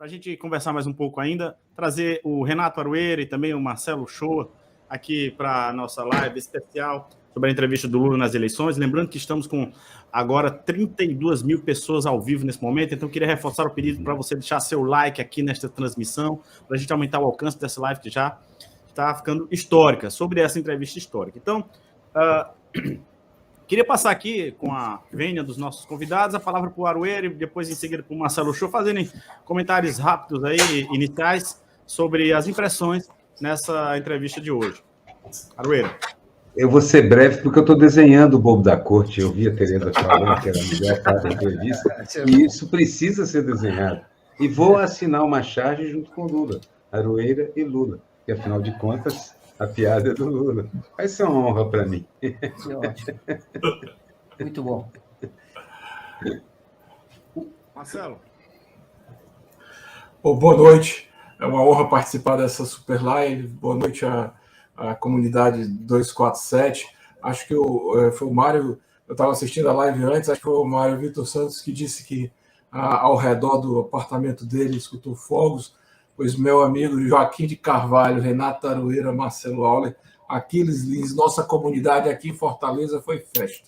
para a gente conversar mais um pouco ainda, trazer o Renato Aroeira e também o Marcelo Shoa aqui para a nossa live especial sobre a entrevista do Lula nas eleições. Lembrando que estamos com agora 32 mil pessoas ao vivo nesse momento, então eu queria reforçar o pedido para você deixar seu like aqui nesta transmissão, para a gente aumentar o alcance dessa live que já está ficando histórica, sobre essa entrevista histórica. Então, queria passar aqui, com a vênia dos nossos convidados, a palavra para o Aroeira e depois, em seguida, para o Marcelo Shoa, fazerem comentários rápidos aí, iniciais, sobre as impressões nessa entrevista de hoje. Aroeira. Eu vou ser breve, porque eu estou desenhando o Bobo da Corte. Eu vi a Tereza falando que era a melhor parte da entrevista, e isso precisa ser desenhado. E vou assinar uma charge junto com Lula, Aroeira e Lula, que, afinal de contas, a piada é do Lula. Vai ser uma honra para mim. Ótimo. Muito bom. Marcelo. Boa noite. É uma honra participar dessa super live. Boa noite à comunidade 247. Acho que foi o Mário, eu estava assistindo a live antes, acho que foi o Mário Vitor Santos que disse que ao redor do apartamento dele escutou fogos, pois meu amigo Joaquim de Carvalho, Renato Aroeira, Marcelo Auler, Aquiles Lins, nossa comunidade aqui em Fortaleza foi festa.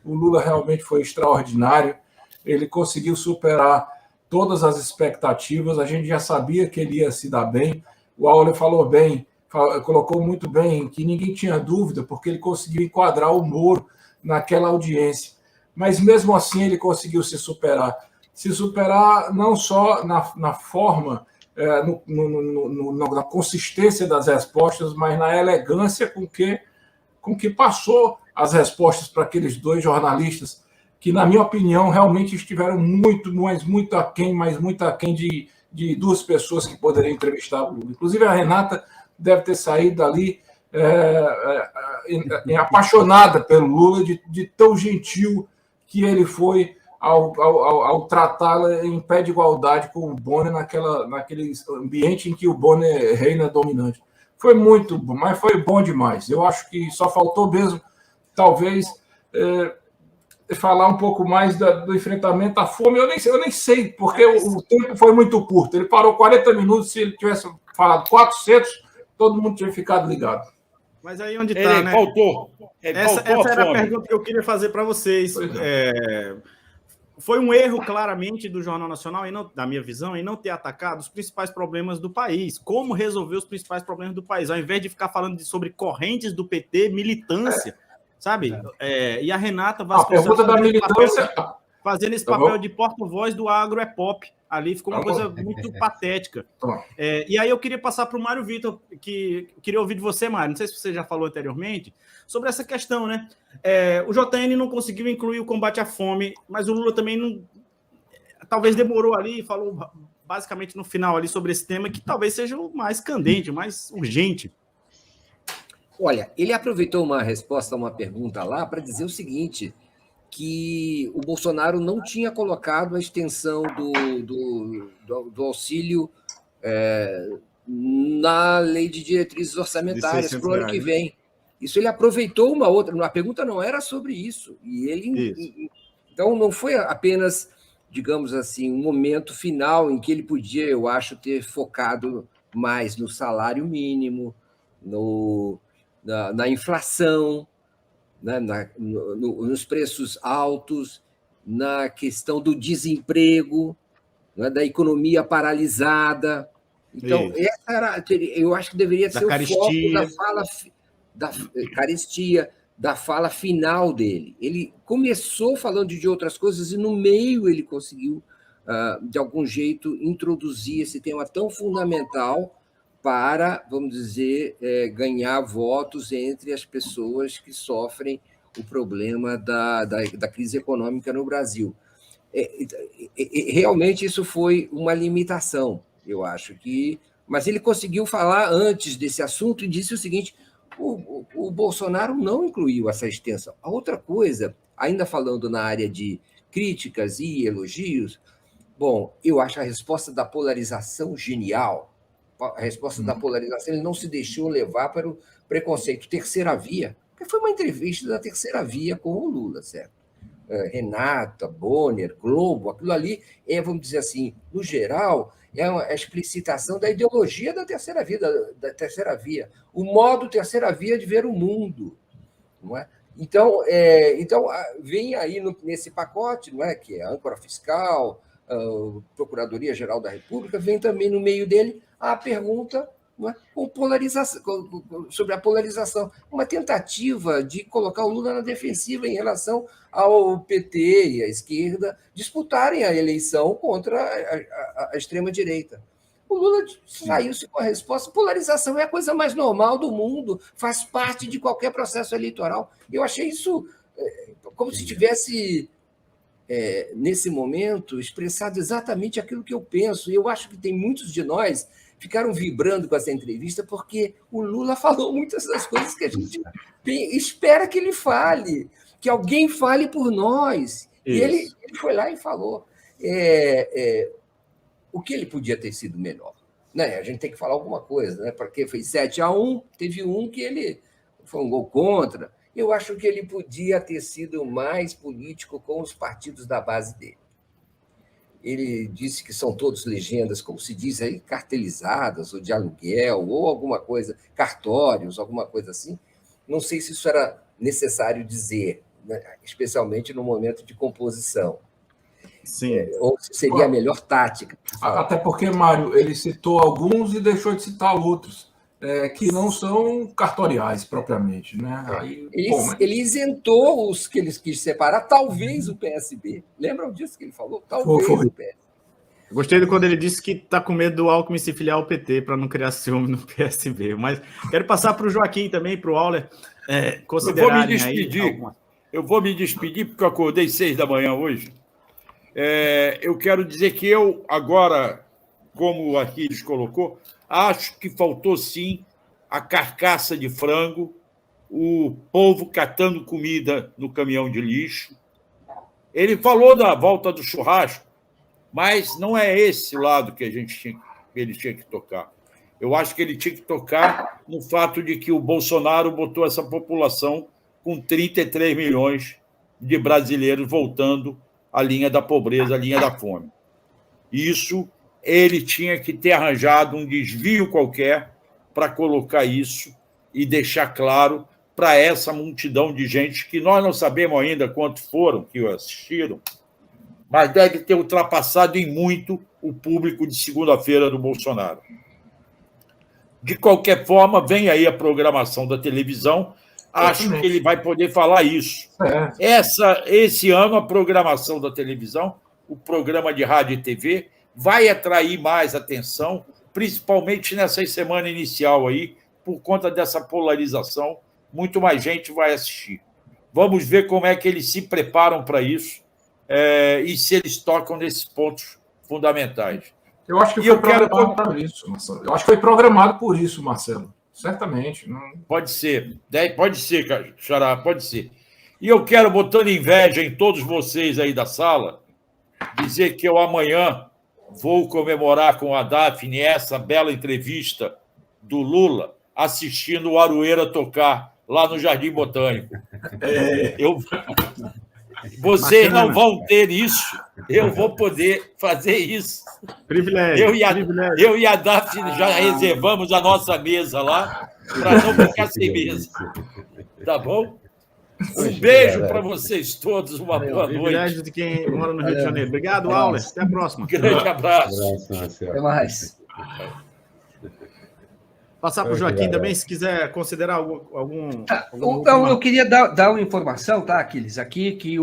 O Lula realmente foi extraordinário, ele conseguiu superar todas as expectativas, a gente já sabia que ele ia se dar bem, o Auler falou bem, colocou muito bem, que ninguém tinha dúvida, porque ele conseguiu enquadrar o Moro naquela audiência, mas mesmo assim ele conseguiu se superar não só na forma, na consistência das respostas, mas na elegância com que passou as respostas para aqueles dois jornalistas que, na minha opinião, realmente estiveram muito aquém de duas pessoas que poderiam entrevistar o Lula. Inclusive, a Renata deve ter saído dali apaixonada pelo Lula, de tão gentil que ele foi ao tratá-la em pé de igualdade com o Bonner naquele ambiente em que o Bonner reina dominante. Foi muito bom, mas foi bom demais. Eu acho que só faltou mesmo, talvez, falar um pouco mais do enfrentamento à fome. Eu nem sei, porque o tempo foi muito curto. Ele parou 40 minutos, se ele tivesse falado 400, todo mundo tinha ficado ligado. Mas aí onde está, né? Faltou. Essa era a pergunta que eu queria fazer para vocês. Foi um erro, claramente, do Jornal Nacional, da minha visão, em não ter atacado os principais problemas do país. Como resolver os principais problemas do país, ao invés de ficar falando sobre correntes do PT, militância, sabe? E a Renata Vasconcelos... A pergunta da militância... Fazendo esse papel de porta-voz do agro é pop. Ali ficou uma coisa muito patética. E aí eu queria passar para o Mário Vitor, que queria ouvir de você, Mário, não sei se você já falou anteriormente, sobre essa questão, né? O JN não conseguiu incluir o combate à fome, mas o Lula também não... Talvez demorou ali, falou basicamente no final ali sobre esse tema, que talvez seja o mais candente, o mais urgente. Olha, ele aproveitou uma resposta a uma pergunta lá para dizer o seguinte, que o Bolsonaro não tinha colocado a extensão do auxílio na lei de diretrizes orçamentárias para o ano que vem. Isso ele aproveitou uma outra... A pergunta não era sobre isso. Então, não foi apenas, digamos assim, um momento final em que ele podia, eu acho, ter focado mais no salário mínimo, na inflação, né, nos preços altos, na questão do desemprego, né, da economia paralisada. Então, eu acho que deveria ser o foco da fala, da carestia, da fala final dele. Ele começou falando de outras coisas e, no meio, ele conseguiu, de algum jeito, introduzir esse tema tão fundamental para, vamos dizer, ganhar votos entre as pessoas que sofrem o problema da crise econômica no Brasil. Realmente isso foi uma limitação, eu acho que... Mas ele conseguiu falar antes desse assunto e disse o seguinte, o Bolsonaro não incluiu essa extensão. A outra coisa, ainda falando na área de críticas e elogios, bom, eu acho a resposta da polarização genial. A resposta da polarização, ele não se deixou levar para o preconceito. Terceira via, porque foi uma entrevista da terceira via com o Lula, certo? Renata, Bonner, Globo, aquilo ali é, vamos dizer assim, no geral, é uma explicitação da ideologia da terceira via, o modo terceira via de ver o mundo, não é? Então, vem aí nesse pacote, não é, que é a âncora fiscal, a Procuradoria-Geral da República, vem também no meio dele a pergunta, não é, sobre a polarização, uma tentativa de colocar o Lula na defensiva em relação ao PT e à esquerda disputarem a eleição contra a extrema-direita. O Lula saiu-se com a resposta: polarização é a coisa mais normal do mundo, faz parte de qualquer processo eleitoral. Eu achei isso como se tivesse, nesse momento, expressado exatamente aquilo que eu penso. E eu acho que tem muitos de nós ficaram vibrando com essa entrevista porque o Lula falou muitas das coisas que a gente espera que ele fale, que alguém fale por nós. Isso. E ele foi lá e falou. O que ele podia ter sido melhor? Né? A gente tem que falar alguma coisa, né? Porque foi 7-1, teve um que ele foi um gol contra. Eu acho que ele podia ter sido mais político com os partidos da base dele. Ele disse que são todos legendas, como se diz aí, cartelizadas, ou de aluguel, ou alguma coisa, cartórios, alguma coisa assim. Não sei se isso era necessário dizer, né? Especialmente no momento de composição. Sim. Ou seria a melhor tática. Até porque, Mário, ele citou alguns e deixou de citar outros, que não são cartoriais propriamente, né? Aí, ele isentou os que ele quis separar, talvez o PSB. Lembram disso que ele falou? Talvez o PSB. Gostei de quando ele disse que está com medo do Alckmin se filiar ao PT para não criar ciúme no PSB. Mas quero passar para o Joaquim também, para o Auler, considerarem Eu vou me despedir porque eu acordei 6 da manhã hoje. Eu quero dizer que eu, agora, como o Aquiles colocou, acho que faltou, sim, a carcaça de frango, o povo catando comida no caminhão de lixo. Ele falou da volta do churrasco, mas não é esse o lado que ele tinha que tocar. Eu acho que ele tinha que tocar no fato de que o Bolsonaro botou essa população com 33 milhões de brasileiros voltando à linha da pobreza, à linha da fome. Isso, ele tinha que ter arranjado um desvio qualquer para colocar isso e deixar claro para essa multidão de gente que nós não sabemos ainda quantos foram que assistiram, mas deve ter ultrapassado em muito o público de segunda-feira do Bolsonaro. De qualquer forma, vem aí a programação da televisão. Acho que ele vai poder falar isso. Esse ano, a programação da televisão, o programa de rádio e TV, vai atrair mais atenção, principalmente nessa semana inicial aí, por conta dessa polarização. Muito mais gente vai assistir. Vamos ver como é que eles se preparam para isso e se eles tocam nesses pontos fundamentais. Eu acho que foi programado por isso, Marcelo. Eu acho que foi programado por isso, Marcelo. Certamente. Não... Pode ser, Xará, pode ser. E eu quero, botando inveja em todos vocês aí da sala, dizer que eu amanhã vou comemorar com a Daphne essa bela entrevista do Lula assistindo o Aroeira tocar lá no Jardim Botânico. Vocês não vão ter isso, eu vou poder fazer isso. Privilégio. Eu e a Daphne já reservamos a nossa mesa lá para não ficar sem mesa. Tá bom? Um beijo para vocês todos, uma boa noite. Privilégio de quem mora no Rio de Janeiro. Obrigado, Auler. Até a próxima. Grande abraço. Até mais. Passar para o Joaquim também, se quiser considerar algum eu queria dar uma informação, tá, Aquiles? Aqui, que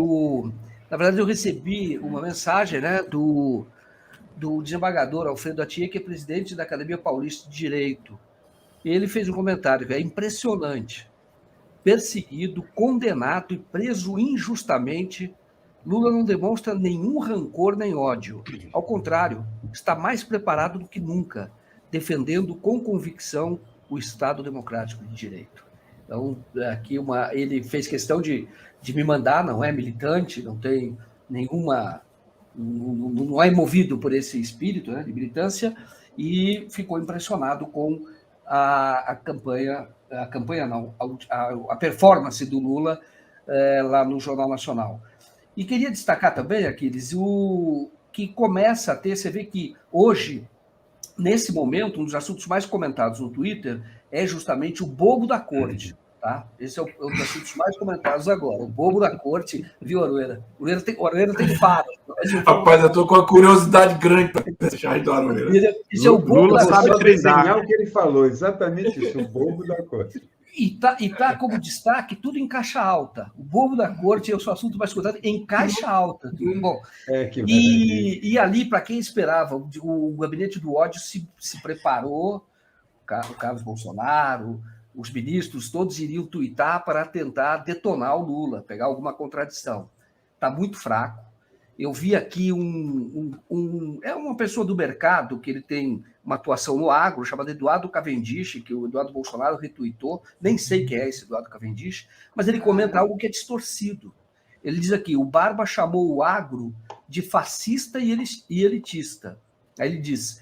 na verdade eu recebi uma mensagem, né, do desembargador Alfredo Atier, que é presidente da Academia Paulista de Direito. Ele fez um comentário que é impressionante. Perseguido, condenado e preso injustamente, Lula não demonstra nenhum rancor nem ódio. Ao contrário, está mais preparado do que nunca, defendendo com convicção o Estado Democrático de Direito. Então, aqui ele fez questão de me mandar, não é militante, não tem nenhuma... não é movido por esse espírito, né, de militância, e ficou impressionado com a performance do Lula lá no Jornal Nacional. E queria destacar também, Aquiles, o que começa a ter, você vê que hoje, nesse momento, um dos assuntos mais comentados no Twitter é justamente o bobo da corte. Tá? Esse é um dos assuntos mais comentados agora. O bobo da corte, viu, Aroeira? O Aroeira tem faro. Rapaz, eu estou com uma curiosidade grande para deixar do Aroeira. Esse é o bobo da corte. Desenhar o que ele falou, exatamente isso, o bobo da corte. E tá como destaque tudo em caixa alta. O bobo da corte é o seu assunto mais contado em caixa alta. Bom, e ali, para quem esperava, o gabinete do ódio se preparou, o Carlos Bolsonaro, os ministros todos iriam tuitar para tentar detonar o Lula, pegar alguma contradição. Está muito fraco. Eu vi aqui é uma pessoa do mercado que ele tem uma atuação no agro, chamado Eduardo Cavendish, que o Eduardo Bolsonaro retuitou, nem sei quem é esse Eduardo Cavendish, mas ele comenta algo que é distorcido. Ele diz aqui, o Barba chamou o agro de fascista e elitista. Aí ele diz,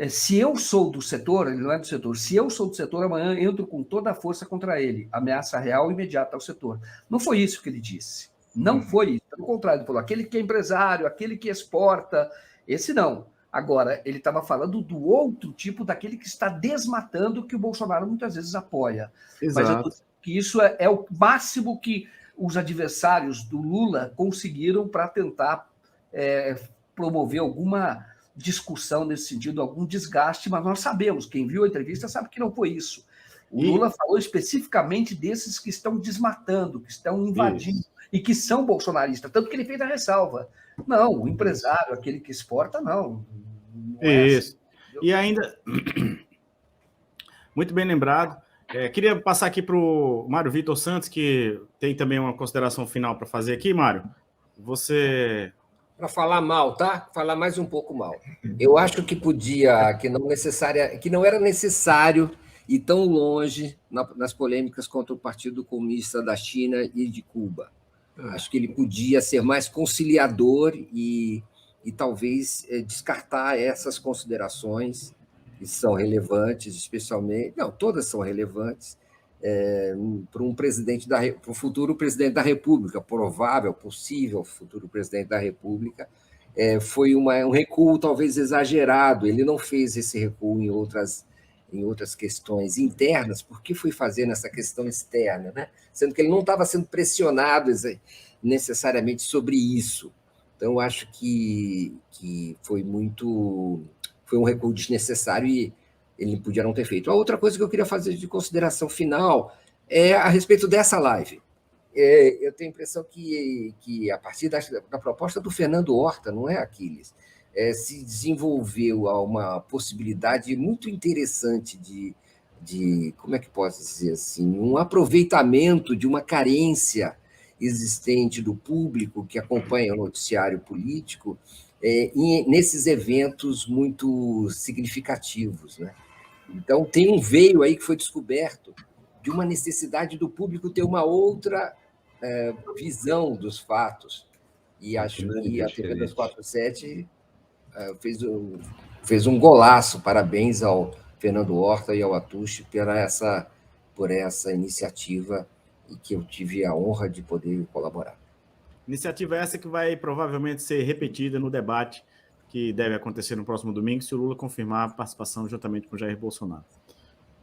se eu sou do setor, ele não é do setor, se eu sou do setor, amanhã entro com toda a força contra ele, ameaça real e imediata ao setor. Não foi isso que ele disse. Não foi isso. Pelo contrário, ele falou, aquele que é empresário, aquele que exporta, esse não. Agora, ele estava falando do outro tipo, daquele que está desmatando, que o Bolsonaro muitas vezes apoia. Exato. Mas eu tô dizendo que isso é o máximo que os adversários do Lula conseguiram para tentar promover alguma discussão nesse sentido, algum desgaste, mas nós sabemos, quem viu a entrevista sabe que não foi isso. O Lula falou especificamente desses que estão desmatando, que estão invadindo, e que são bolsonaristas, tanto que ele fez a ressalva. Não, o empresário, aquele que exporta, não. Isso. E ainda, muito bem lembrado, queria passar aqui para o Mário Vitor Santos, que tem também uma consideração final para fazer aqui, Mário. Você... Para falar mal, tá? Falar mais um pouco mal. Eu acho que que não era necessário ir tão longe nas polêmicas contra o Partido Comunista da China e de Cuba. Acho que ele podia ser mais conciliador e talvez descartar essas considerações que são relevantes, especialmente... Não, todas são relevantes para um futuro presidente da República, provável, possível futuro presidente da República. Foi um recuo talvez exagerado. Ele não fez esse recuo em outras questões internas, porque foi fazer nessa questão externa, né? Sendo que ele não estava sendo pressionado necessariamente sobre isso. Então, acho que foi um recuo desnecessário e ele podia não ter feito. A outra coisa que eu queria fazer de consideração final é a respeito dessa live. Eu tenho a impressão que a partir da proposta do Fernando Horta, não é, Aquiles? Se desenvolveu uma possibilidade muito interessante de, como é que posso dizer assim, um aproveitamento de uma carência existente do público que acompanha o noticiário político nesses eventos muito significativos, né? Então, tem um veio aí que foi descoberto de uma necessidade do público ter uma outra visão dos fatos. E acho que a TV 247 fez um golaço. Parabéns ao Fernando Horta e ao Atushi por essa iniciativa e que eu tive a honra de poder colaborar. Iniciativa essa que vai provavelmente ser repetida no debate que deve acontecer no próximo domingo, se o Lula confirmar a participação juntamente com o Jair Bolsonaro.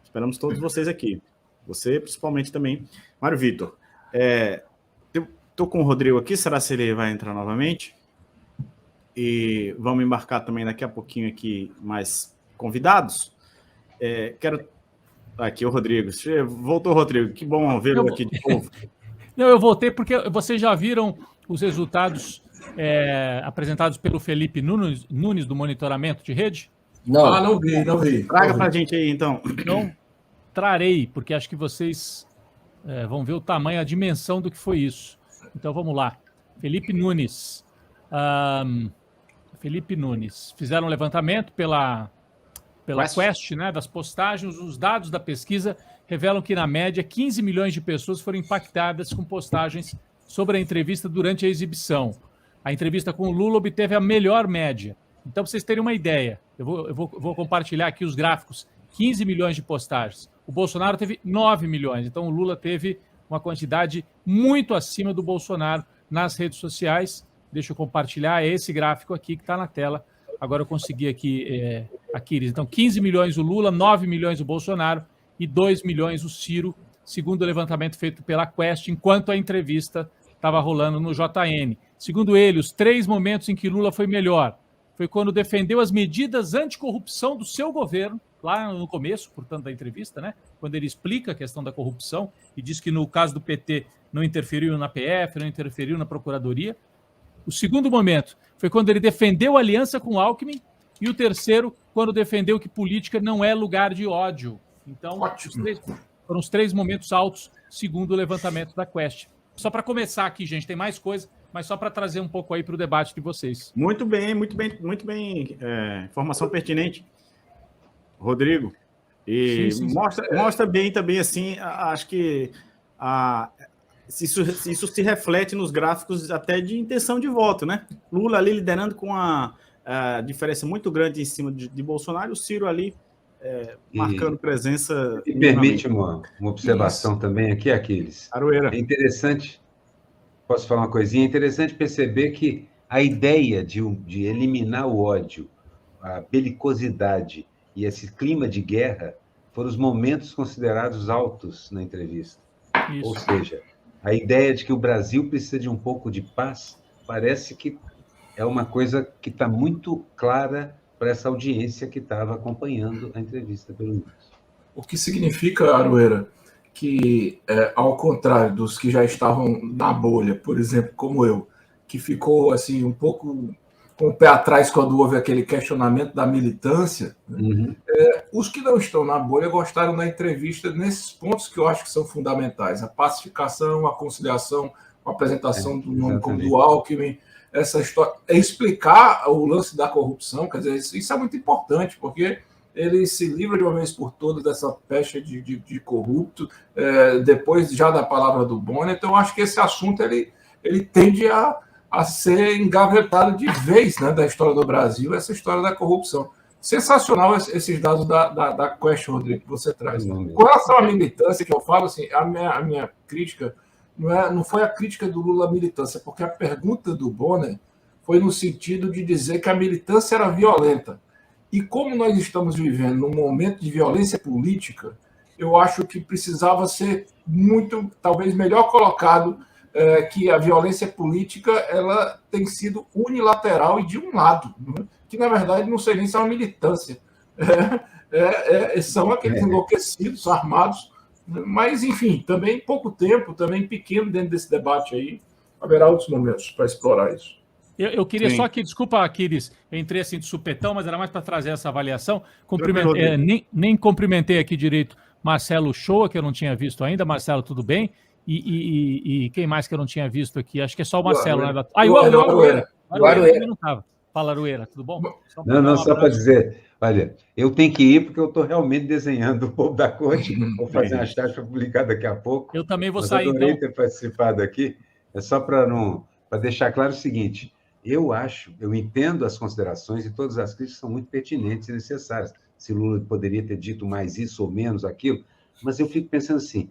Esperamos todos vocês aqui. Você, principalmente, também. Mário Vitor, eu estou com o Rodrigo aqui, será se ele vai entrar novamente? E vamos embarcar também daqui a pouquinho aqui mais convidados. Quero... Aqui o Rodrigo. Voltou, Rodrigo. Que bom vê-lo aqui de novo. Não, eu voltei porque vocês já viram os resultados apresentados pelo Felipe Nunes do monitoramento de rede? Não. Não vi. Traga para a gente aí, então. Então, trarei, porque acho que vocês vão ver o tamanho, a dimensão do que foi isso. Então, vamos lá. Felipe Nunes. Fizeram um levantamento pela Quest, né, das postagens. Os dados da pesquisa revelam que, na média, 15 milhões de pessoas foram impactadas com postagens sobre a entrevista durante a exibição. A entrevista com o Lula obteve a melhor média. Então, para vocês terem uma ideia, eu vou compartilhar aqui os gráficos. 15 milhões de postagens. O Bolsonaro teve 9 milhões. Então, o Lula teve uma quantidade muito acima do Bolsonaro nas redes sociais. Deixa eu compartilhar esse gráfico aqui que está na tela. Agora eu consegui aqui, Aquiles. Então, 15 milhões o Lula, 9 milhões o Bolsonaro e 2 milhões o Ciro, segundo o levantamento feito pela Quest, enquanto a entrevista estava rolando no JN. Segundo ele, os 3 momentos em que Lula foi melhor foi quando defendeu as medidas anticorrupção do seu governo, lá no começo, portanto, da entrevista, né? Quando ele explica a questão da corrupção e diz que no caso do PT não interferiu na PF, não interferiu na Procuradoria. O segundo momento foi quando ele defendeu a aliança com o Alckmin, e o terceiro, quando defendeu que política não é lugar de ódio. Então, foram os 3 momentos altos, segundo o levantamento da Quest. Só para começar aqui, gente, tem mais coisa, mas só para trazer um pouco aí para o debate de vocês. Muito bem, muito bem, muito bem. Informação pertinente, Rodrigo. E sim. Mostra bem também, assim, acho que isso se reflete nos gráficos até de intenção de voto, né? Lula ali liderando com a diferença muito grande em cima de Bolsonaro, o Ciro ali marcando presença. E permite uma observação também aqui, Aquiles. Aroeira. É interessante, posso falar uma coisinha? É interessante perceber que a ideia de eliminar o ódio, a belicosidade e esse clima de guerra foram os momentos considerados altos na entrevista. Isso. Ou seja, a ideia de que o Brasil precisa de um pouco de paz parece que é uma coisa que está muito clara para essa audiência que estava acompanhando a entrevista pelo Lula. O que significa, Aroeira, que, ao contrário dos que já estavam na bolha, por exemplo, como eu, que ficou assim um pouco com o pé atrás quando houve aquele questionamento da militância, uhum. Os que não estão na bolha gostaram da entrevista nesses pontos que eu acho que são fundamentais: a pacificação, a conciliação, a apresentação do nome como do Alckmin, essa história, explicar o lance da corrupção. Quer dizer, isso é muito importante, porque ele se livra de uma vez por todas dessa pecha de corrupto, depois já da palavra do Bonner. Então, eu acho que esse assunto ele tende a ser engavetado de vez, né, da história do Brasil, essa história da corrupção. Sensacional esses dados da Quest, Rodrigo, que você traz. Com relação à militância, que eu falo, assim, a minha crítica não foi a crítica do Lula à militância, porque a pergunta do Bonner foi no sentido de dizer que a militância era violenta. E como nós estamos vivendo num momento de violência política, eu acho que precisava ser muito, talvez, melhor colocado que a violência política ela tem sido unilateral e de um lado, né? Que, na verdade, não sei nem se é uma militância. São aqueles enlouquecidos, armados, mas, enfim, também pouco tempo, também pequeno dentro desse debate aí. Haverá outros momentos para explorar isso. Eu queria só que, desculpa, Aquiles, eu entrei assim de supetão, mas era mais para trazer essa avaliação. Nem cumprimentei aqui direito Marcelo Shoa, que eu não tinha visto ainda. Marcelo, tudo bem? E quem mais que eu não tinha visto aqui? Acho que é só o Marcelo. O Aroeira. O Aroeira não estava. Fala, Aroeira, tudo bom? Só para dizer, olha, eu tenho que ir porque eu estou realmente desenhando o Povo da Corte. Vou fazer uma charge para publicar daqui a pouco. Eu também vou sair, então. Adorei ter participado aqui. É só para deixar claro o seguinte: eu entendo as considerações e todas as críticas são muito pertinentes e necessárias. Se Lula poderia ter dito mais isso ou menos aquilo, mas eu fico pensando assim,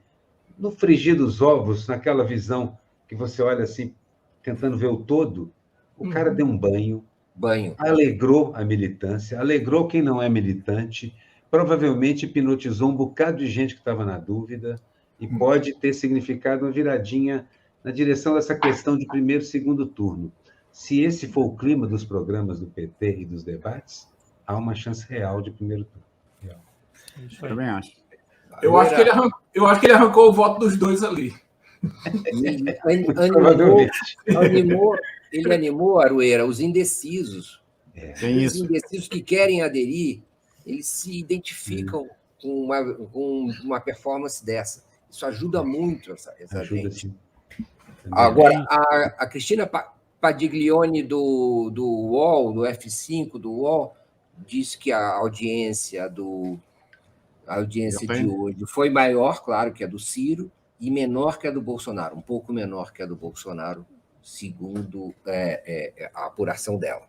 no frigir dos ovos, naquela visão que você olha assim, tentando ver o todo, o cara deu um banho, alegrou a militância, alegrou quem não é militante, provavelmente hipnotizou um bocado de gente que estava na dúvida e pode ter significado uma viradinha na direção dessa questão de primeiro e segundo turno. Se esse for o clima dos programas do PT e dos debates, há uma chance real de primeiro turno. Eu também acho. Eu acho que ele arrancou o voto dos dois ali. Ele animou, Aroeira, os indecisos. Os indecisos que querem aderir, eles se identificam com uma performance dessa. Isso ajuda muito essa gente. Sim. Agora, a Cristina Padiglione do UOL, do F5, do UOL, diz que a audiência de hoje foi maior, claro, que a do Ciro, e menor que a do Bolsonaro, um pouco menor que a do Bolsonaro, segundo a apuração dela.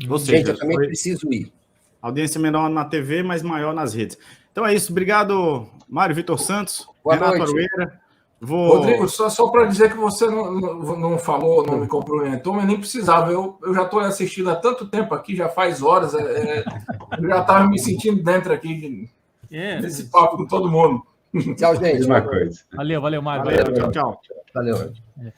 Ou seja, gente, eu também preciso ir. Audiência menor na TV, mas maior nas redes. Então é isso. Obrigado, Mário Vitor Santos, Boa Renato noite. Aroeira. Rodrigo, só para dizer que você não falou, não me cumprimentou, mas nem precisava. Eu já estou assistindo há tanto tempo aqui, já faz horas. Eu já estava me sentindo dentro aqui nesse papo com todo mundo. Tchau, gente. Mesma coisa. Valeu, Mário. Valeu, tchau. Valeu.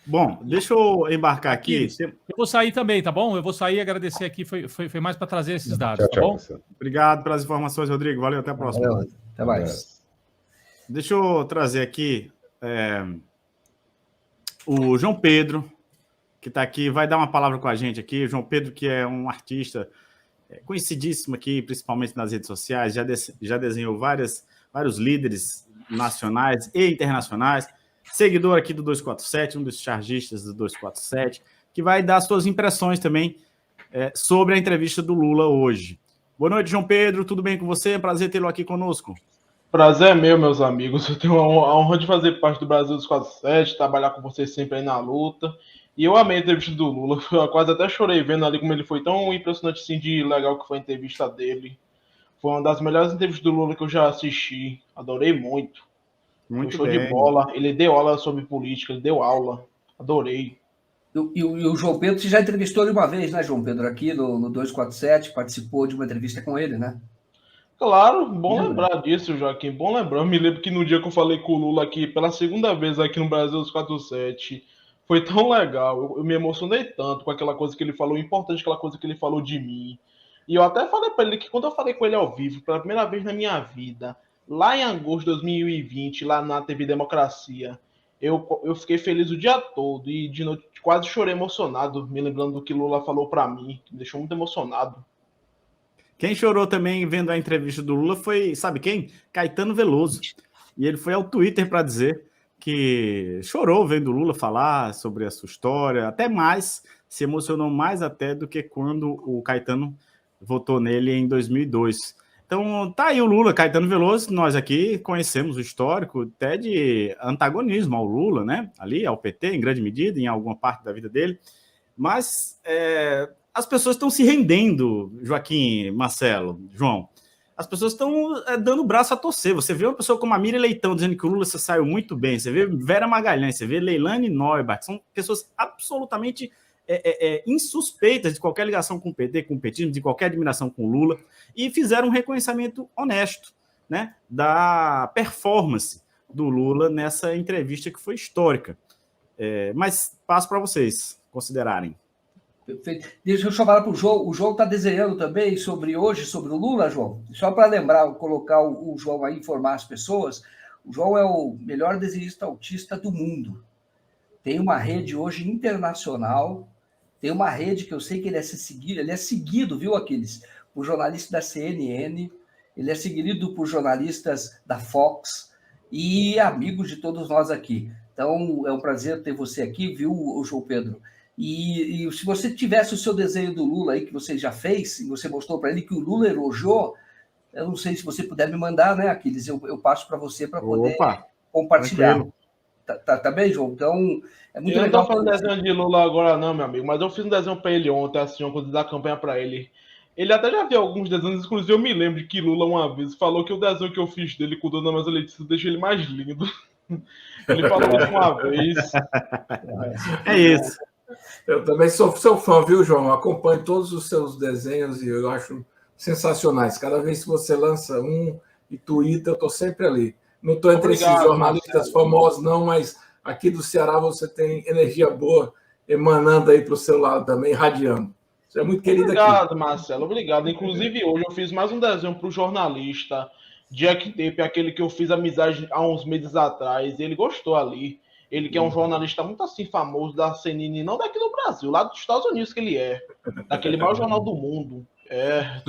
Bom, deixa eu embarcar aqui. Eu vou sair também, tá bom? Eu vou sair e agradecer aqui. Foi mais para trazer esses dados, Tchau, tá bom? pessoal. Obrigado pelas informações, Rodrigo. Valeu, até a próxima. Valeu. Até mais. Deixa eu trazer aqui o João Pedro, que está aqui, vai dar uma palavra com a gente aqui. O João Pedro, que é um artista conhecidíssimo aqui, principalmente nas redes sociais, já desenhou vários líderes nacionais e internacionais, seguidor aqui do 247, um dos chargistas do 247, que vai dar suas impressões também sobre a entrevista do Lula hoje. Boa noite, João Pedro, tudo bem com você? É um prazer tê-lo aqui conosco. Prazer é meu, meus amigos. Eu tenho a honra de fazer parte do Brasil 247, trabalhar com vocês sempre aí na luta. E eu amei a entrevista do Lula. Eu quase até chorei vendo ali como ele foi tão impressionante assim, de legal que foi a entrevista dele. Foi uma das melhores entrevistas do Lula que eu já assisti. Adorei muito. Muito show bem. De bola. Ele deu aula sobre política, ele deu aula. Adorei. E o João Pedro, você já entrevistou ele uma vez, né, João Pedro, aqui no 247, participou de uma entrevista com ele, né? Claro, bom lembrar disso, Joaquim. Bom lembrar. Eu me lembro que no dia que eu falei com o Lula aqui, pela segunda vez aqui no Brasil 247, foi tão legal. Eu me emocionei tanto com aquela coisa que ele falou, importante aquela coisa que ele falou de mim. E eu até falei para ele que quando eu falei com ele ao vivo, pela primeira vez na minha vida, lá em agosto de 2020, lá na TV Democracia, eu fiquei feliz o dia todo e de noite quase chorei emocionado, me lembrando do que Lula falou para mim, que me deixou muito emocionado. Quem chorou também vendo a entrevista do Lula foi, sabe quem? Caetano Veloso. E ele foi ao Twitter para dizer que chorou vendo o Lula falar sobre a sua história, até mais, se emocionou mais até do que quando o Caetano votou nele em 2002. Então, tá aí o Lula, Caetano Veloso, nós aqui conhecemos o histórico até de antagonismo ao Lula, né? Ali, ao PT, em grande medida, em alguma parte da vida dele. Mas as pessoas estão se rendendo, Joaquim, Marcelo, João. As pessoas estão dando o braço a torcer. Você vê uma pessoa como a Miriam Leitão dizendo que o Lula se saiu muito bem. Você vê Vera Magalhães, você vê Leilane Neubart. São pessoas absolutamente insuspeitas de qualquer ligação com o PT, com o petismo, de qualquer admiração com o Lula, e fizeram um reconhecimento honesto, né, da performance do Lula nessa entrevista que foi histórica. Mas passo para vocês considerarem. Perfeito. Deixa eu chamar para o João. O João está desenhando também sobre o Lula, João. Só para lembrar, colocar o João aí, informar as pessoas. O João é o melhor desenhista autista do mundo. Tem uma rede hoje internacional, tem uma rede que eu sei que ele é seguido, viu, Aquiles? Por jornalistas da CNN, ele é seguido por jornalistas da Fox e amigos de todos nós aqui. Então, é um prazer ter você aqui, viu, João Pedro? E se você tivesse o seu desenho do Lula aí, que você já fez, e você mostrou para ele que o Lula elogiou, eu não sei se você puder me mandar, né, Aquiles? Eu passo para você para poder compartilhar. Tranquilo. Tá bem, João? Então, é muito legal. Eu não tô fazendo desenho de Lula agora não, meu amigo, mas eu fiz um desenho para ele ontem, assim, uma coisa da campanha para ele. Ele até já viu alguns desenhos, inclusive eu me lembro de que Lula uma vez falou que o desenho que eu fiz dele com o Dona Maria Letícia deixa ele mais lindo. Ele falou isso uma vez. É isso. Eu também sou seu fã, viu, João? Eu acompanho todos os seus desenhos e eu acho sensacionais. Cada vez que você lança um e tuita, eu estou sempre ali. Não estou entre esses jornalistas famosos, não, mas aqui do Ceará você tem energia boa emanando aí para o seu lado também, irradiando. Você é muito querido aqui. Obrigado, Marcelo, obrigado. Inclusive, hoje eu fiz mais um desenho para o jornalista Jack Tape, aquele que eu fiz amizade há uns meses atrás. Ele gostou ali. Ele que é um jornalista muito assim famoso da CNN, não daqui do Brasil, lá dos Estados Unidos que ele é. Daquele maior jornal do mundo.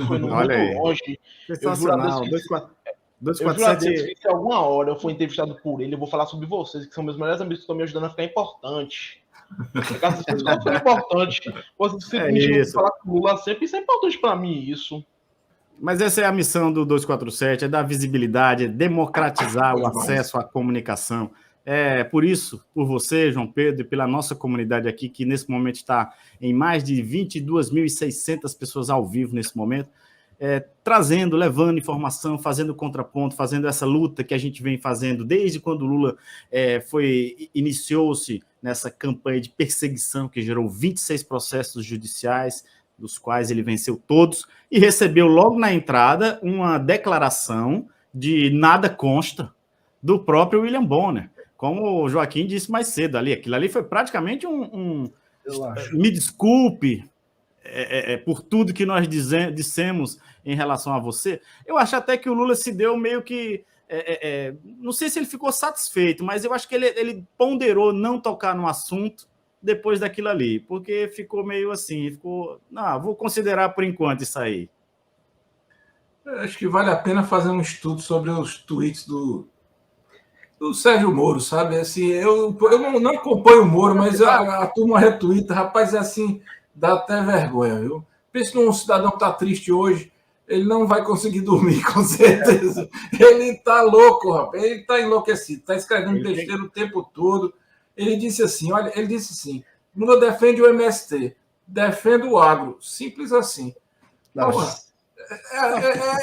Foi muito longe. Sensacional. Eu juro a Deus que se alguma hora eu for entrevistado por ele, eu vou falar sobre vocês, que são meus melhores amigos que estão me ajudando a ficar importante. Isso é importante. Vocês sempre me chamam de falar com o Lula sempre, isso é importante para mim, isso. Mas essa é a missão do 247, é dar visibilidade, é democratizar o acesso à comunicação. É por isso, por você, João Pedro, e pela nossa comunidade aqui, que nesse momento está em mais de 22.600 pessoas ao vivo nesse momento, trazendo, levando informação, fazendo contraponto, fazendo essa luta que a gente vem fazendo desde quando o Lula iniciou-se nessa campanha de perseguição que gerou 26 processos judiciais, dos quais ele venceu todos, e recebeu logo na entrada uma declaração de nada consta do próprio William Bonner. Como o Joaquim disse mais cedo ali, aquilo ali foi praticamente me desculpe por tudo que nós dissemos em relação a você. Eu acho até que o Lula se deu meio que... não sei se ele ficou satisfeito, mas eu acho que ele ponderou não tocar no assunto depois daquilo ali, porque ficou meio assim, vou considerar por enquanto isso aí. Acho que vale a pena fazer um estudo sobre os tweets do Sérgio Moro, sabe? Assim, eu não acompanho o Moro, mas a turma retuita, rapaz, é assim, dá até vergonha, viu? Pensa num cidadão que está triste hoje, ele não vai conseguir dormir, com certeza. Ele está louco, rapaz, ele está enlouquecido, está escrevendo besteira o tempo todo. Ele disse assim, Lula defende o MST, defende o agro, simples assim.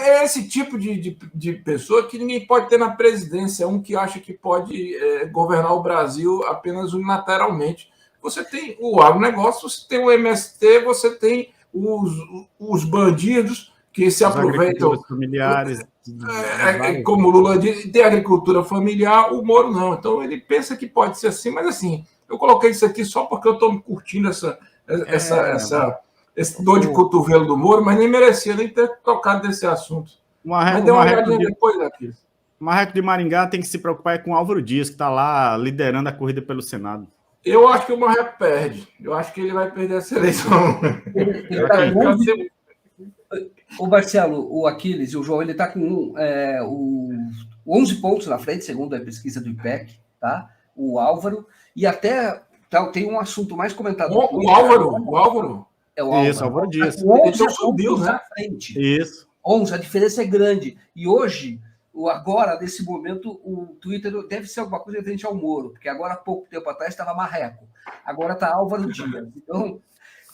É esse tipo de pessoa que ninguém pode ter na presidência, um que acha que pode governar o Brasil apenas unilateralmente. Você tem o agronegócio, você tem o MST, você tem os bandidos que se aproveitam. Familiares. Como o Lula diz, tem agricultura familiar, o Moro não. Então ele pensa que pode ser assim, mas assim, eu coloquei isso aqui só porque eu estou curtindo esse dor de cotovelo do Moro, mas nem merecia nem ter tocado desse assunto. Mas deu uma olhadinha depois daquilo. O Marreco de Maringá tem que se preocupar com o Álvaro Dias, que está lá liderando a corrida pelo Senado. Eu acho que o Marreco perde. Eu acho que ele vai perder essa eleição. O Marcelo, o Aquiles e o João, ele está com 11 pontos na frente, segundo a pesquisa do IPEC, tá? O Álvaro, e até tem um assunto mais comentado. O Álvaro? É o Álvaro. Isso, Álvaro Dias. Então subiu, né? Frente. Isso. 11, a diferença é grande. E hoje, agora, nesse momento, o Twitter deve ser alguma coisa referente ao Moro, porque agora, há pouco tempo atrás, estava Marreco. Agora está Álvaro Dias. Então,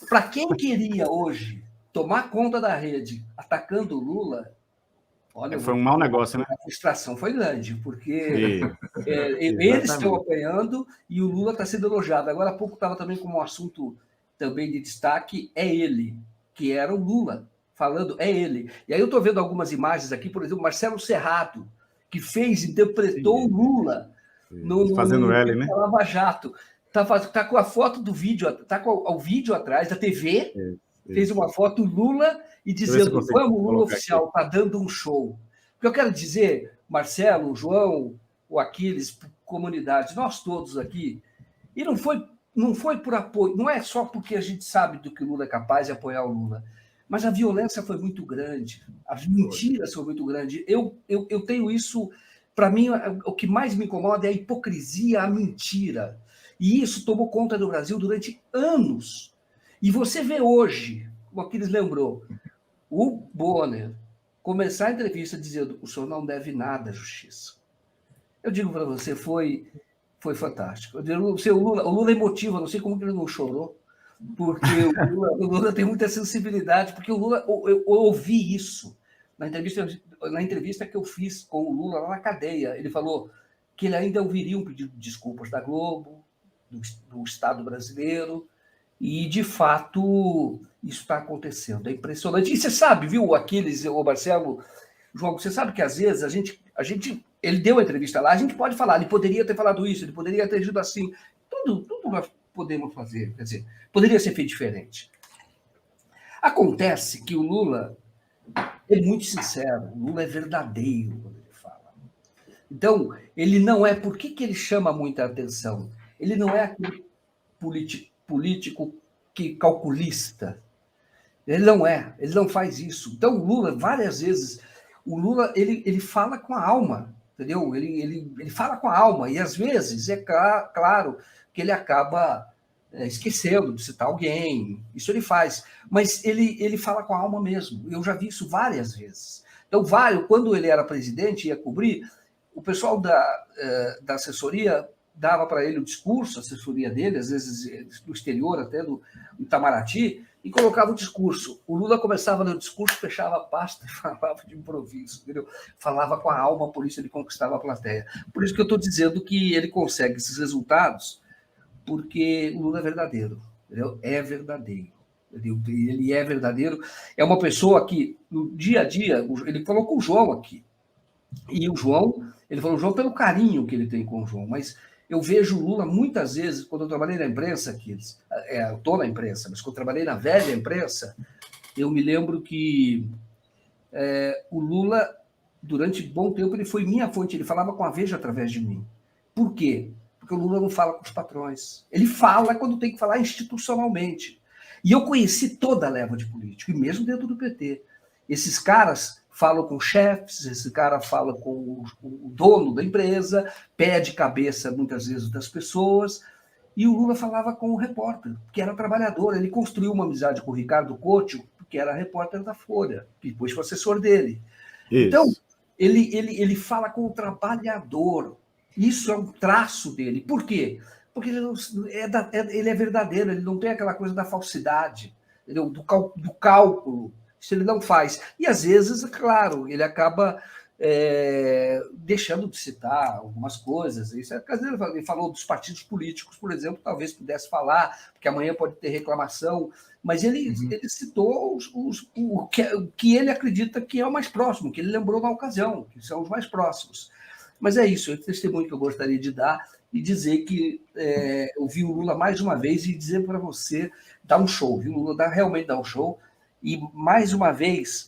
para quem queria hoje tomar conta da rede atacando o Lula, olha, foi um mau negócio, né? A frustração foi grande, porque eles estão apanhando e o Lula está sendo elogiado. Agora, há pouco estava também como um assunto também de destaque, é ele, que era o Lula, falando, é ele. E aí eu estou vendo algumas imagens aqui, por exemplo, Marcelo Serrato, que interpretou o Lula fazendo L, né? Lava Jato. Tá com a foto do vídeo, tá com o vídeo atrás da TV, fez uma foto Lula e dizendo, vamos, Lula oficial, tá dando um show. O que eu quero dizer, Marcelo, o João, o Aquiles, comunidade, nós todos aqui, e não foi por apoio, não é só porque a gente sabe do que o Lula é capaz de apoiar o Lula, mas a violência foi muito grande, as mentiras foram muito grandes. Eu tenho isso, para mim, o que mais me incomoda é a hipocrisia, a mentira. E isso tomou conta do Brasil durante anos. E você vê hoje, como Aquiles lembrou, o Bonner começar a entrevista dizendo: o senhor não deve nada à justiça. Eu digo para você, foi fantástico. O Lula emotivo, não sei como que ele não chorou, porque o Lula tem muita sensibilidade, porque o Lula, eu ouvi isso na entrevista que eu fiz com o Lula lá na cadeia. Ele falou que ele ainda ouviria um pedido de desculpas da Globo, do Estado brasileiro, e, de fato, isso está acontecendo. É impressionante. E você sabe, viu, Aquiles, o Marcelo, João, você sabe que, às vezes, a gente ele deu a entrevista lá, a gente pode falar, ele poderia ter falado isso, ele poderia ter agido assim. Tudo nós podemos fazer, quer dizer, poderia ser feito diferente. Acontece que o Lula é muito sincero, o Lula é verdadeiro quando ele fala. Então, ele não é... Por que ele chama muita atenção? Ele não é aquele político que calculista. Ele não faz isso. Então, o Lula, várias vezes, ele fala com a alma, entendeu? Ele fala com a alma, e às vezes, é claro que ele acaba esquecendo de citar alguém, isso ele faz, mas ele fala com a alma mesmo. Eu já vi isso várias vezes. Então, quando ele era presidente, ia cobrir, o pessoal da assessoria dava para ele o discurso, a assessoria dele, às vezes do exterior, até do Itamaraty, e colocava o discurso. O Lula começava no discurso, fechava a pasta e falava de improviso, entendeu? Falava com a alma, por isso ele conquistava a plateia. Por isso que eu estou dizendo que ele consegue esses resultados porque o Lula é verdadeiro, entendeu? É verdadeiro. Ele é verdadeiro. É uma pessoa que, no dia a dia, ele falou com o João aqui. E o João, ele falou o João pelo carinho que ele tem com o João, mas eu vejo o Lula muitas vezes, quando eu trabalhei na imprensa, eu estou na imprensa, mas quando eu trabalhei na velha imprensa, eu me lembro que o Lula, durante bom tempo, ele foi minha fonte, ele falava com a Veja através de mim. Por quê? Porque o Lula não fala com os patrões. Ele fala quando tem que falar institucionalmente. E eu conheci toda a leva de político, e mesmo dentro do PT. Esses caras falam com chefes, esse cara fala com o dono da empresa, pede cabeça, muitas vezes, das pessoas, e o Lula falava com o repórter, que era trabalhador. Ele construiu uma amizade com o Ricardo Couto, que era repórter da Folha, que depois foi assessor dele. Isso. Então, ele fala com o trabalhador. Isso é um traço dele. Por quê? Porque ele é verdadeiro, ele não tem aquela coisa da falsidade, do cálculo. Isso ele não faz. E, às vezes, claro, ele acaba deixando de citar algumas coisas. Isso ele falou dos partidos políticos, por exemplo, talvez pudesse falar, porque amanhã pode ter reclamação, mas ele citou o que ele acredita que é o mais próximo, que ele lembrou na ocasião, que são os mais próximos. Mas é isso, é o testemunho que eu gostaria de dar e dizer que eu vi o Lula mais uma vez e dizer para você, dar um show, viu? O Lula realmente dá um show. E, mais uma vez,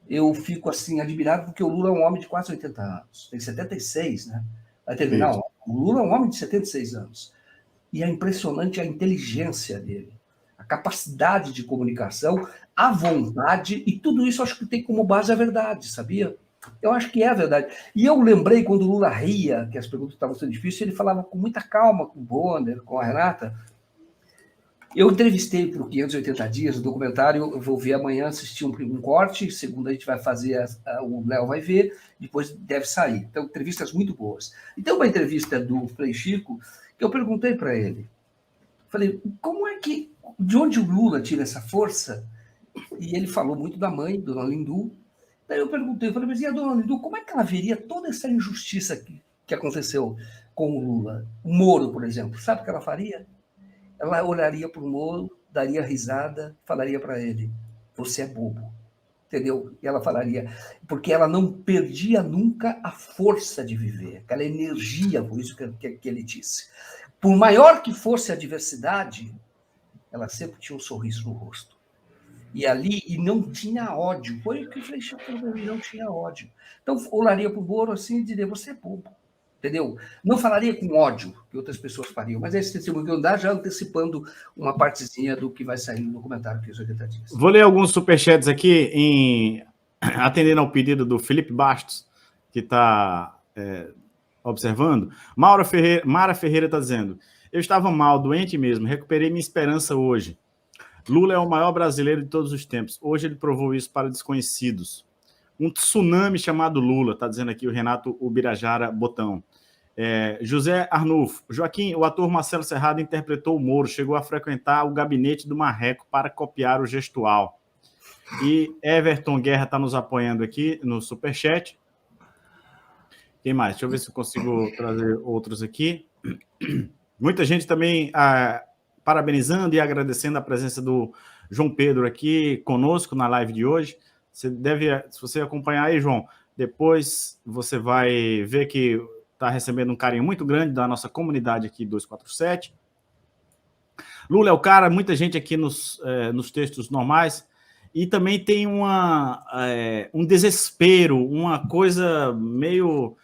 eu fico assim admirado porque o Lula é um homem de quase 80 anos. Tem 76, né? Vai terminar. Isso. O Lula é um homem de 76 anos. E é impressionante a inteligência dele, a capacidade de comunicação, a vontade, e tudo isso eu acho que tem como base a verdade, sabia? Eu acho que é a verdade. E eu lembrei quando o Lula ria, que as perguntas estavam sendo difíceis, ele falava com muita calma com o Bonner, com a Renata. Eu entrevistei para o 580 Dias, o documentário, eu vou ver amanhã, assistir um corte, segunda a gente vai fazer, o Léo vai ver, depois deve sair. Então, entrevistas muito boas. E tem uma entrevista do Frei Chico, que eu perguntei para ele, falei, de onde o Lula tira essa força? E ele falou muito da mãe, Dona Lindu. Daí eu perguntei, falei, mas e a Dona Lindu, como é que ela veria toda essa injustiça que aconteceu com o Lula? O Moro, por exemplo, sabe o que ela faria? Ela olharia para o Moro, daria risada, falaria para ele, você é bobo, entendeu? E ela falaria, porque ela não perdia nunca a força de viver, aquela energia, por isso que ele disse. Por maior que fosse a adversidade, ela sempre tinha um sorriso no rosto. E não tinha ódio. Foi o que eu falei, não tinha ódio. Então, olharia para o Moro assim e diria, você é bobo. Entendeu? Não falaria com ódio, que outras pessoas fariam, mas esse testemunho que eu dar já antecipando uma partezinha do que vai sair no documentário que os 80 Dias. Vou ler alguns superchats aqui, atendendo ao pedido do Felipe Bastos, que está observando. Mara Ferreira está dizendo, eu estava mal, doente mesmo, recuperei minha esperança hoje. Lula é o maior brasileiro de todos os tempos. Hoje ele provou isso para desconhecidos. Um tsunami chamado Lula, está dizendo aqui o Renato Ubirajara Botão. José Arnulfo. Joaquim, o ator Marcelo Serrado interpretou o Moro, chegou a frequentar o gabinete do Marreco para copiar o gestual. E Everton Guerra está nos apoiando aqui no Superchat. Quem mais? Deixa eu ver se eu consigo trazer outros aqui. Muita gente também parabenizando e agradecendo a presença do João Pedro aqui conosco na live de hoje. Se você acompanhar aí, João, depois você vai ver que está recebendo um carinho muito grande da nossa comunidade aqui 247. Lula é o cara, muita gente aqui nos textos normais, e também tem um desespero, uma coisa meio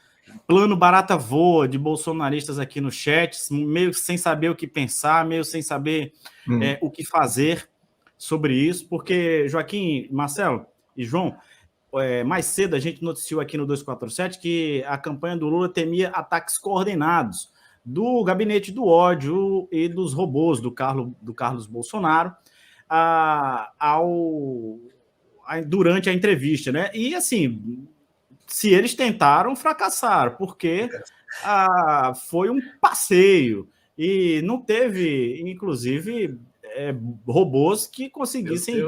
plano barata voa de bolsonaristas aqui no chat, meio sem saber o que pensar, meio sem saber o que fazer sobre isso, porque, Joaquim, Marcelo e João, mais cedo a gente noticiou aqui no 247 que a campanha do Lula temia ataques coordenados do gabinete do ódio e dos robôs do Carlos Bolsonaro durante a entrevista, né? E, assim, se eles tentaram, fracassaram, porque foi um passeio e não teve, inclusive, robôs que conseguissem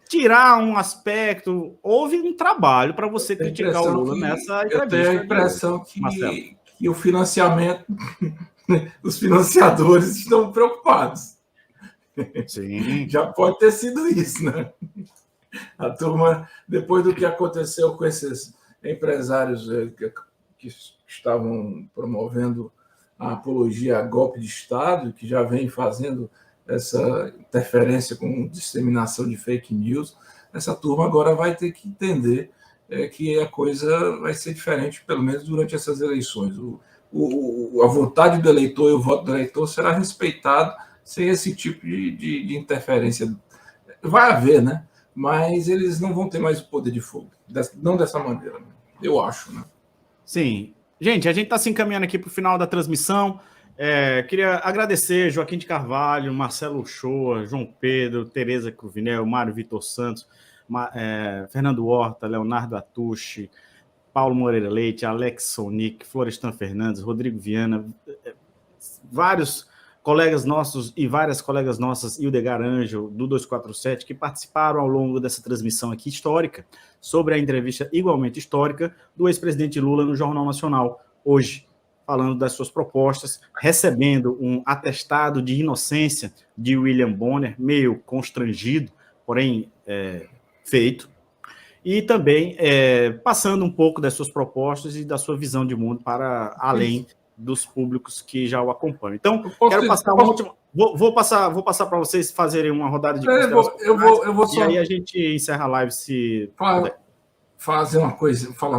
tirar um aspecto. Houve um trabalho para você criticar o Lula nessa entrevista. Eu tenho a impressão que o financiamento, os financiadores estão preocupados. Sim. Já pode ter sido isso, né? A turma, depois do que aconteceu com esses empresários que estavam promovendo a apologia a golpe de Estado, que já vem fazendo essa interferência com disseminação de fake news, essa turma agora vai ter que entender que a coisa vai ser diferente, pelo menos durante essas eleições. A vontade do eleitor e o voto do eleitor será respeitado sem esse tipo de interferência. Vai haver, né? Mas eles não vão ter mais o poder de fogo. Não dessa maneira, eu acho, né? Sim. Gente, a gente está se encaminhando aqui para o final da transmissão. Queria agradecer Joaquim de Carvalho, Marcelo Uchoa, João Pedro, Tereza Cruvinel, Mário Vitor Santos, Fernando Horta, Leonardo Atushi, Paulo Moreira Leite, Alex Sonic, Florestan Fernandes, Rodrigo Viana, vários colegas nossos e várias colegas nossas, Ildegar Ângelo, do 247, que participaram ao longo dessa transmissão aqui histórica, sobre a entrevista igualmente histórica do ex-presidente Lula no Jornal Nacional, hoje, falando das suas propostas, recebendo um atestado de inocência de William Bonner, meio constrangido, porém feito, e também passando um pouco das suas propostas e da sua visão de mundo para além dos públicos que já o acompanham. Então, quero passar uma última... Vou passar para vocês fazerem uma rodada de considerações. Eu vou só... E aí a gente encerra a live se... falar uma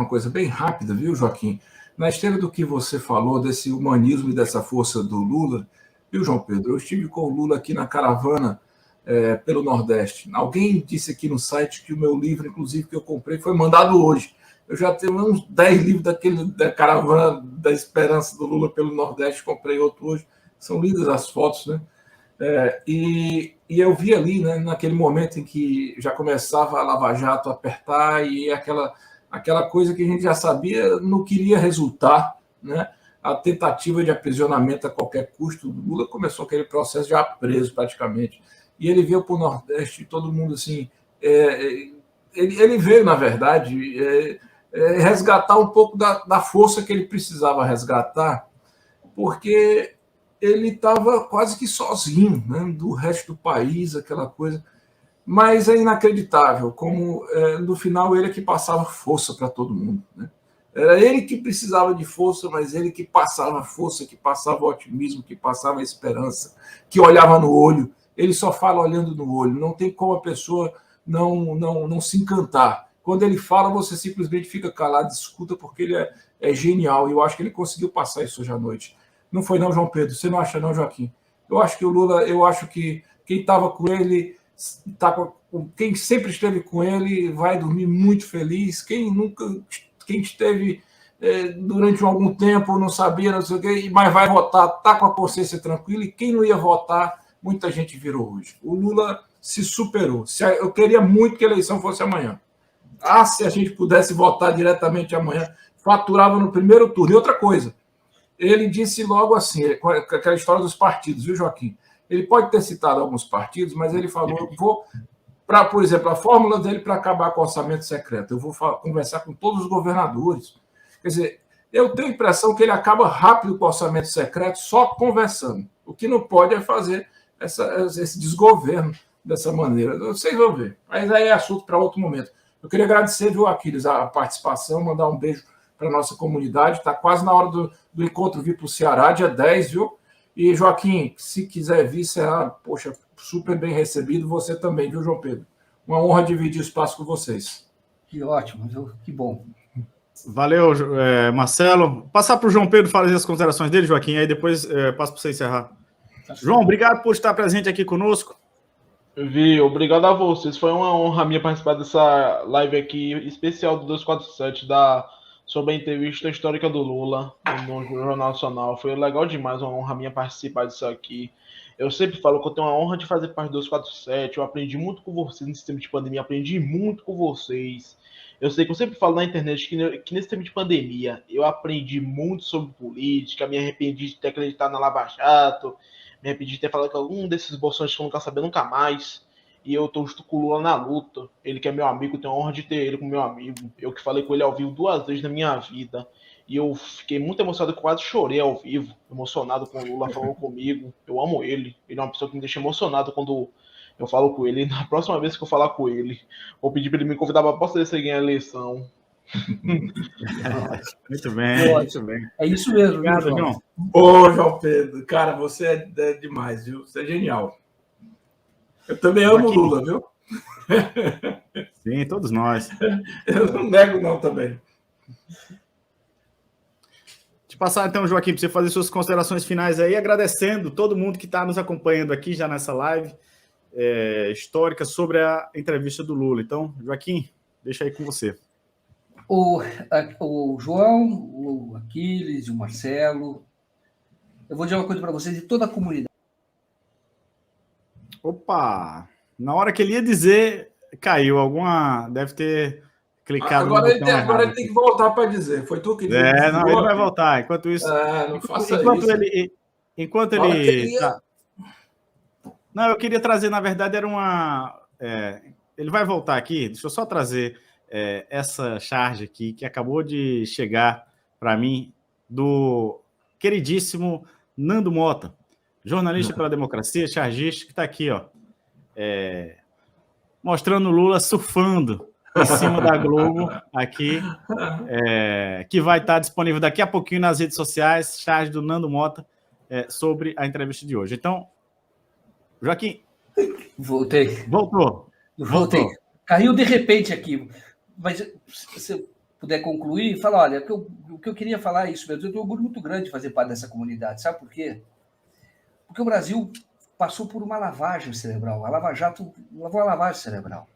coisa bem rápida, viu, Joaquim? Na esteira do que você falou, desse humanismo e dessa força do Lula, viu, João Pedro? Eu estive com o Lula aqui na caravana pelo Nordeste. Alguém disse aqui no site que o meu livro, inclusive, que eu comprei, foi mandado hoje. Eu já tenho uns 10 livros da caravana da esperança do Lula pelo Nordeste, comprei outro hoje. São lindas as fotos, né? E eu vi ali, né, naquele momento em que já começava a Lava Jato a apertar e aquela coisa que a gente já sabia não queria resultar, né? A tentativa de aprisionamento a qualquer custo do Lula começou aquele processo já preso praticamente. E ele veio para o Nordeste, todo mundo assim... Ele veio, na verdade... resgatar um pouco da força que ele precisava resgatar, porque ele estava quase que sozinho, né, do resto do país, aquela coisa. Mas é inacreditável, como no final ele é que passava força para todo mundo, né? Era ele que precisava de força, mas ele que passava força, que passava otimismo, que passava esperança, que olhava no olho. Ele só fala olhando no olho, não tem como a pessoa não se encantar. Quando ele fala, você simplesmente fica calado, escuta, porque ele é genial. E eu acho que ele conseguiu passar isso hoje à noite. Não foi não, João Pedro? Você não acha não, Joaquim? Eu acho que o Lula, que quem estava com ele, quem sempre esteve com ele, vai dormir muito feliz. Quem esteve durante algum tempo, não sabia, não sei o quê, mas vai votar, está com a consciência tranquila. E quem não ia votar, muita gente virou hoje. O Lula se superou. Eu queria muito que a eleição fosse amanhã. Se a gente pudesse votar diretamente amanhã, faturava no primeiro turno. E outra coisa, ele disse logo assim, com aquela história dos partidos, viu, Joaquim? Ele pode ter citado alguns partidos, mas ele falou, por exemplo, a fórmula dele para acabar com o orçamento secreto, eu vou conversar com todos os governadores. Quer dizer, eu tenho a impressão que ele acaba rápido com o orçamento secreto só conversando. O que não pode é fazer esse desgoverno dessa maneira. Vocês vão ver. Mas aí é assunto para outro momento. Eu queria agradecer, viu, Aquiles, a participação, mandar um beijo para a nossa comunidade. Está quase na hora do encontro vir para o Ceará, dia 10, viu? E, Joaquim, se quiser vir, será, poxa, super bem recebido. Você também, viu, João Pedro? Uma honra dividir o espaço com vocês. Que ótimo, viu? Que bom. Valeu, Marcelo. Passar para o João Pedro fazer as considerações dele, Joaquim, aí depois passo para você encerrar. João, obrigado por estar presente aqui conosco. Obrigado a vocês. Foi uma honra minha participar dessa live aqui especial do 247 sobre a entrevista histórica do Lula no Jornal Nacional. Foi legal demais, uma honra minha participar disso aqui. Eu sempre falo que eu tenho a honra de fazer parte do 247. Eu aprendi muito com vocês nesse tempo de pandemia, aprendi muito com vocês. Eu sei que eu sempre falo na internet que nesse tempo de pandemia eu aprendi muito sobre política, me arrependi de ter acreditado na Lava Jato, me arrependi de ter falado que algum desses bolsonaristas que eu não quero saber nunca mais. E eu tô junto com o Lula na luta. Ele que é meu amigo, eu tenho a honra de ter ele como meu amigo. Eu que falei com ele ao vivo 2 vezes na minha vida. E eu fiquei muito emocionado, eu quase chorei ao vivo, emocionado com o Lula falando comigo. Eu amo ele. Ele é uma pessoa que me deixa emocionado quando eu falo com ele. Na próxima vez que eu falar com ele, vou pedir para ele me convidar para a próxima vez que ele ganhar a eleição. Muito bem, muito bem. É isso mesmo. Obrigado, João. Ô, João Pedro, cara, você é demais, viu? Você é genial. Eu também amo o Lula, viu? Sim, todos nós. Eu não nego, não, também. Deixa eu passar, então, Joaquim, para você fazer suas considerações finais aí, agradecendo todo mundo que está nos acompanhando aqui já nessa live histórica sobre a entrevista do Lula. Então, Joaquim, deixa aí com você. O João, o Aquiles, o Marcelo, eu vou dizer uma coisa para vocês de toda a comunidade. Opa! Na hora que ele ia dizer, caiu. Deve ter clicado agora ele tem que voltar para dizer. Foi tu que disse. Não, ele vai voltar. Enquanto isso... não faça isso. Enquanto ele... Tá. Não, eu queria trazer, na verdade, era uma... ele vai voltar aqui. Deixa eu só trazer essa charge aqui, que acabou de chegar para mim, do queridíssimo Nando Mota, jornalista pela democracia, chargista, que está aqui, ó, mostrando o Lula surfando em cima da Globo, aqui, que vai estar disponível daqui a pouquinho nas redes sociais, charge do Nando Mota, sobre a entrevista de hoje. Então, Joaquim. Voltei. Voltei. Caiu de repente aqui. Mas se eu puder concluir, fala, olha, o que eu queria falar é isso mesmo. Eu tenho um orgulho muito grande de fazer parte dessa comunidade. Sabe por quê? Porque o Brasil passou por uma lavagem cerebral. A Lava Jato lavou a lavagem cerebral.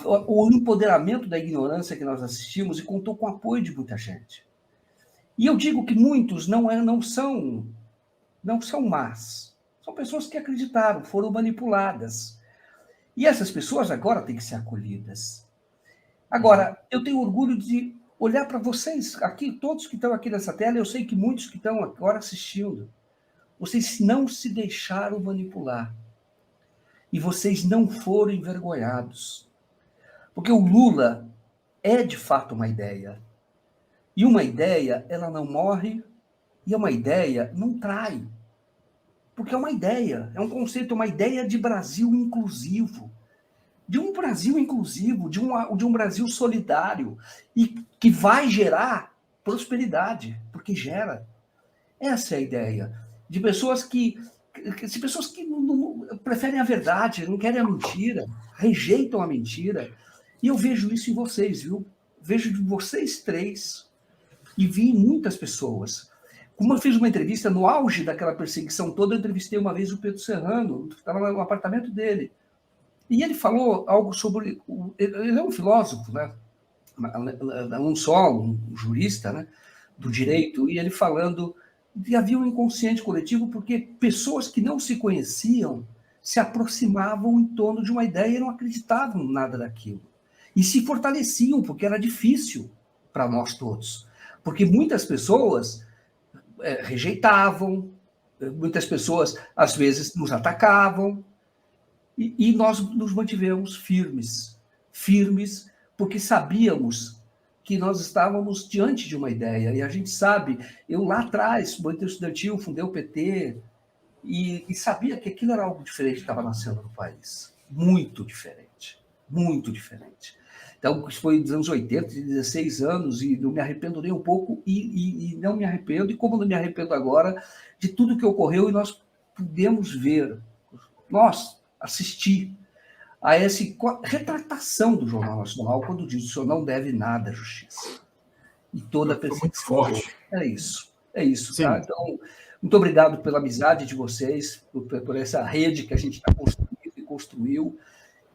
O empoderamento da ignorância que nós assistimos e contou com o apoio de muita gente. E eu digo que muitos não são más. São pessoas que acreditaram, foram manipuladas. E essas pessoas agora têm que ser acolhidas. Agora, eu tenho orgulho de olhar para vocês aqui, todos que estão aqui nessa tela, eu sei que muitos que estão agora assistindo, vocês não se deixaram manipular. E vocês não foram envergonhados. Porque o Lula é, de fato, uma ideia. E uma ideia, ela não morre, e uma ideia não trai. Porque é uma ideia, é um conceito, uma ideia de Brasil inclusivo. De um Brasil inclusivo, de um Brasil solidário, e que vai gerar prosperidade, porque gera. Essa é a ideia. De pessoas que não preferem a verdade, não querem a mentira, rejeitam a mentira. E eu vejo isso em vocês, viu? Vejo de vocês três, e vi em muitas pessoas. Como eu fiz uma entrevista no auge daquela perseguição toda, eu entrevistei uma vez o Pedro Serrano, estava no apartamento dele. E ele falou algo sobre... Ele é um filósofo, né? Não só um jurista, né? Do direito, e ele falando que havia um inconsciente coletivo porque pessoas que não se conheciam se aproximavam em torno de uma ideia e não acreditavam em nada daquilo. E se fortaleciam, porque era difícil para nós todos. Porque muitas pessoas rejeitavam, muitas pessoas, às vezes, nos atacavam, e nós nos mantivemos firmes, porque sabíamos que nós estávamos diante de uma ideia. E a gente sabe, eu lá atrás, no movimento estudantil, fundei o PT, e sabia que aquilo era algo diferente que estava nascendo no país. Muito diferente. Muito diferente. Então, isso foi dos anos 80, de 16 anos, e não me arrependo nem um pouco, e não me arrependo, e como não me arrependo agora, de tudo que ocorreu, e nós pudemos ver, assistir a essa retratação do Jornal Nacional, quando diz que o senhor não deve nada à justiça. E toda a perseguição. Muito forte. É isso, tá? Então, muito obrigado pela amizade de vocês, por essa rede que a gente está construindo e construiu,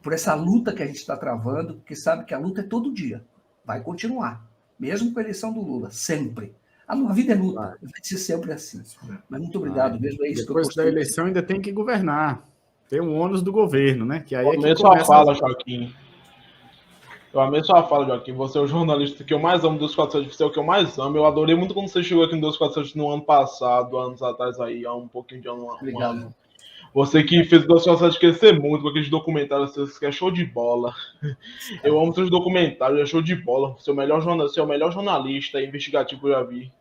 por essa luta que a gente está travando, porque sabe que a luta é todo dia, vai continuar, mesmo com a eleição do Lula, sempre. A vida é luta, vai ser sempre assim. Mas muito obrigado, mesmo é isso. Depois da eleição ainda tem que governar, tem o ônus do governo, né? Que aí começa a fala, Joaquim. Eu amei sua fala, Joaquim. Você é o jornalista que eu mais amo dos 247, você é o que eu mais amo. Eu adorei muito quando você chegou aqui no 247 no ano passado, anos atrás aí, há um pouquinho de ano. Obrigado. Você que fez o 247 crescer muito com aqueles documentários, que é show de bola. Eu amo seus documentários, é show de bola. Você é o melhor jornalista investigativo que eu já vi.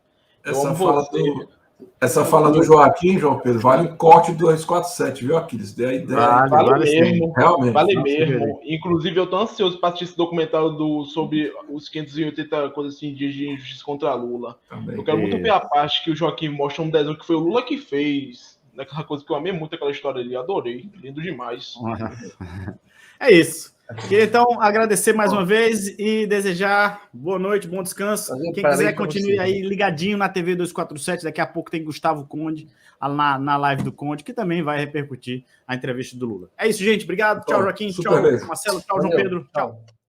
Essa fala do Joaquim, João Pedro, vale um corte do 247, viu, Aquiles? Dê a ideia. Vale mesmo, realmente. Vale mesmo. Inclusive, eu tô ansioso para assistir esse documentário sobre os 580 coisas assim, dias de injustiça contra a Lula. Também. Eu quero muito ver a parte que o Joaquim mostra um desenho que foi o Lula que fez. Naquela coisa que eu amei muito, aquela história ali. Adorei. Lindo demais. É isso. Queria, então, agradecer mais uma vez e desejar boa noite, bom descanso. Quem quiser, continue aí ligadinho na TV 247. Daqui a pouco tem Gustavo Conde na live do Conde, que também vai repercutir a entrevista do Lula. É isso, gente. Obrigado. Tchau, Joaquim. Tchau, Marcelo. Tchau, João Pedro. Tchau.